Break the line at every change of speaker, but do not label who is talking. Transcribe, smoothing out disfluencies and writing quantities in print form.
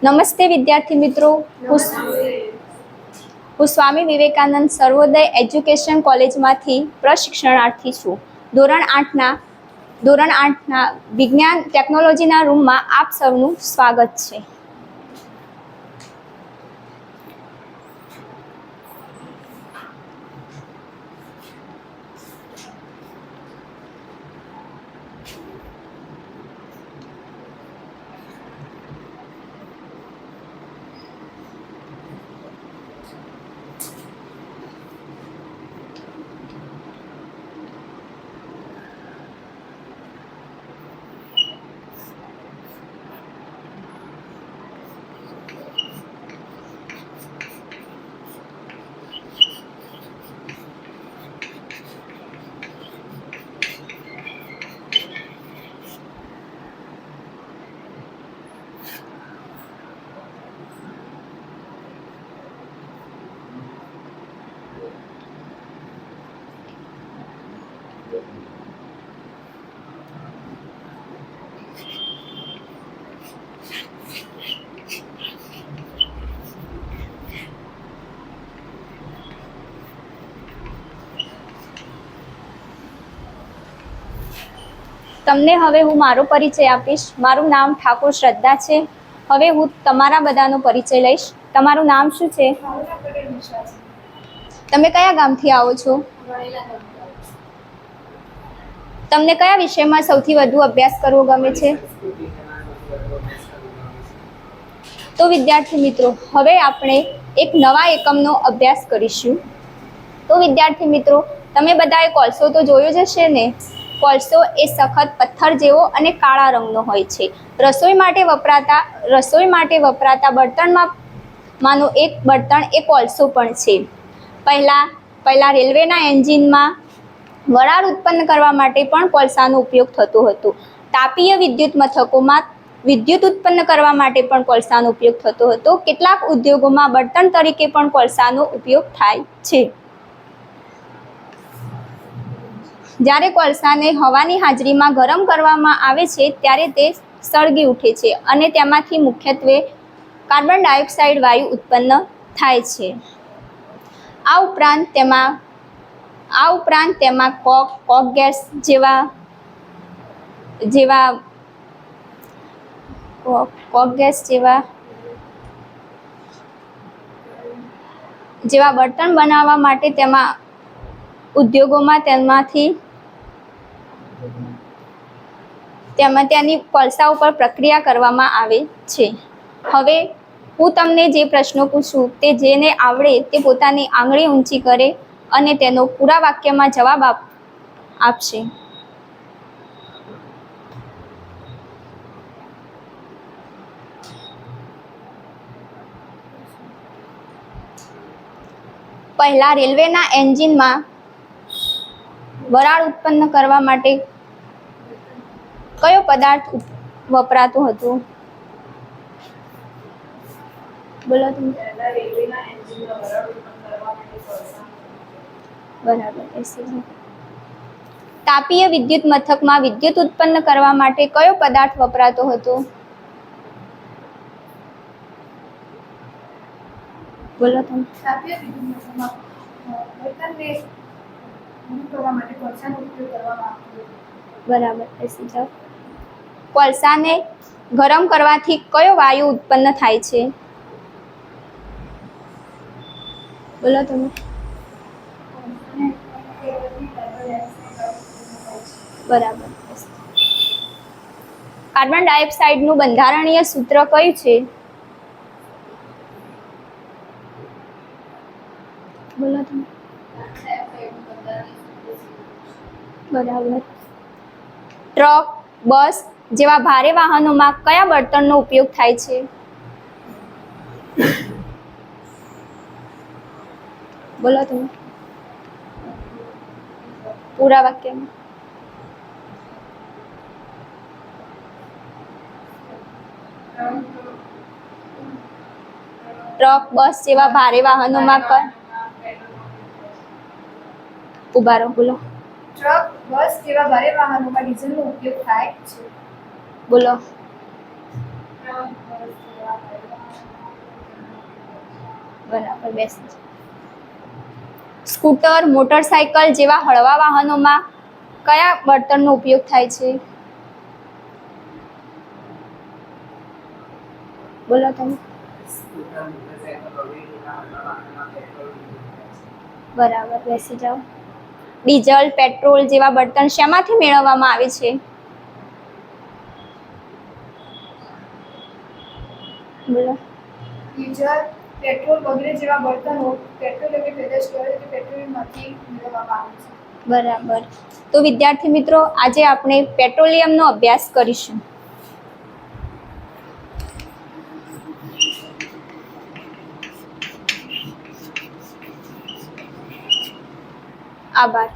નમસ્તે વિદ્યાર્થી મિત્રો, હું સ્વામી વિવેકાનંદ સર્વોદય એજ્યુકેશન કોલેજમાંથી પ્રશિક્ષણાર્થી છું. ધોરણ 8ના વિજ્ઞાન ટેકનોલોજીના રૂમમાં આપ સૌનું સ્વાગત છે. તમને હવે હું મારો પરિચય આપીશ. મારું નામ ઠાકોર શ્રદ્ધા છે. હવે હું તમારા બધાનો પરિચય લઈશ. તમારું નામ શું છે? તમે કયા ગામથી આવો છો? તમને કયા વિષયમાં સૌથી વધુ અભ્યાસ કરવો ગમે છે? તો વિદ્યાર્થી મિત્રો, હવે આપણે એક નવા એકમનો અભ્યાસ કરીશું. તો વિદ્યાર્થી મિત્રો, તમે બધાએ કોલસો તો જોયો જ હશે ને? કોલસો એ સખત પથ્થર જેવો અને કાળા રંગનો હોય છે. રસોઈ માટે વપરાતા બળતણમાંનું એક બળતણ એ કોલસો પણ છે. પહેલા રેલવેના એન્જિનમાં વરાળ ઉત્પન્ન કરવા માટે પણ કોલસાનો ઉપયોગ થતો હતો. તાપીય વિદ્યુત મથકોમાં વિદ્યુત ઉત્પન્ન કરવા માટે પણ કોલસાનો ઉપયોગ થતો હતો. કેટલાક ઉદ્યોગોમાં બળતણ તરીકે પણ કોલસાનો ઉપયોગ થાય છે. જ્યારે કોલસાને હવાની હાજરીમાં ગરમ કરવામાં આવે છે ત્યારે તે સળગી ઉઠે છે અને તેમાંથી મુખ્યત્વે કાર્બન ડાયોક્સાઇડ વાયુ ઉત્પન્ન થાય છે. આ ઉપરાંત તેમાં કોક ગેસ જેવા બળતણ બનાવવા માટે ઉદ્યોગોમાં તેની કોલસા ઉપર પ્રક્રિયા કરવામાં આવે છે. હવે હું તમને જે પ્રશ્નો પૂછું તે જેને આવડે તે પોતાની આંગળી ઊંચી કરે અને તેનો પૂરા વાક્યમાં જવાબ આપશે. પહેલા રેલવેના એન્જિનમાં વરાળ ઉત્પન્ન કરવા માટે કયો પદાર્થ વપરાતો હતો? બોલો તમે. બરાબર. તાપીય વિદ્યુત મથકમાં વિદ્યુત ઉત્પન્ન કરવા માટે કયો પદાર્થ વપરાતો હતો? બોલો તમે. તાપીય વિદ્યુત મથકમાં બળતણને ગરમ કરવા માટે કોલસાનો ઉપયોગ કરવામાં આવતો હતો. બરાબર. કોલસાને ગરમ કરવાથી કયો વાયુ ઉત્પન્ન થાય છે? બોલો તમે. બરાબર. કાર્બન ડાયોક્સાઇડનું બંધારણીય સૂત્ર કયું છે? બોલો તમે. બરાબર. ટ્રક, બસ જેવા ભારે વાહનોમાં કયા બળતણનો ઉપયોગ થાય છે? બોલો તમે. પૂરા વાક્યમાં. ટ્રક, બસ જેવા ભારે વાહનોમાં ઉભા રહો. બોલો. ટ્રક, બસ જેવા ભારે વાહનોમાં ડીઝલનો ઉપયોગ થાય છે. બોલો. બરાબર, બેસી જાઓ. સ્કૂટર, મોટરસાયકલ જેવા હળવા વાહનોમાં કયા બળતણનો ઉપયોગ થાય છે? બોલો તમે. બરાબર, બેસી જાઓ. ડીઝલ, પેટ્રોલ જેવા બળતણ શેમાંથી મેળવવામાં આવે છે? બોલો.
ડીઝલ, પેટ્રોલ વગેરે જેવા બળતણો પેટ્રોલિયમ પેદાશ કહેવાય કે પેટ્રોલિયમમાંથી મેળવવામાં આવે છે.
બરાબર. તો વિદ્યાર્થી મિત્રો, આજે આપણે પેટ્રોલિયમનો અભ્યાસ કરીશું. આભાર.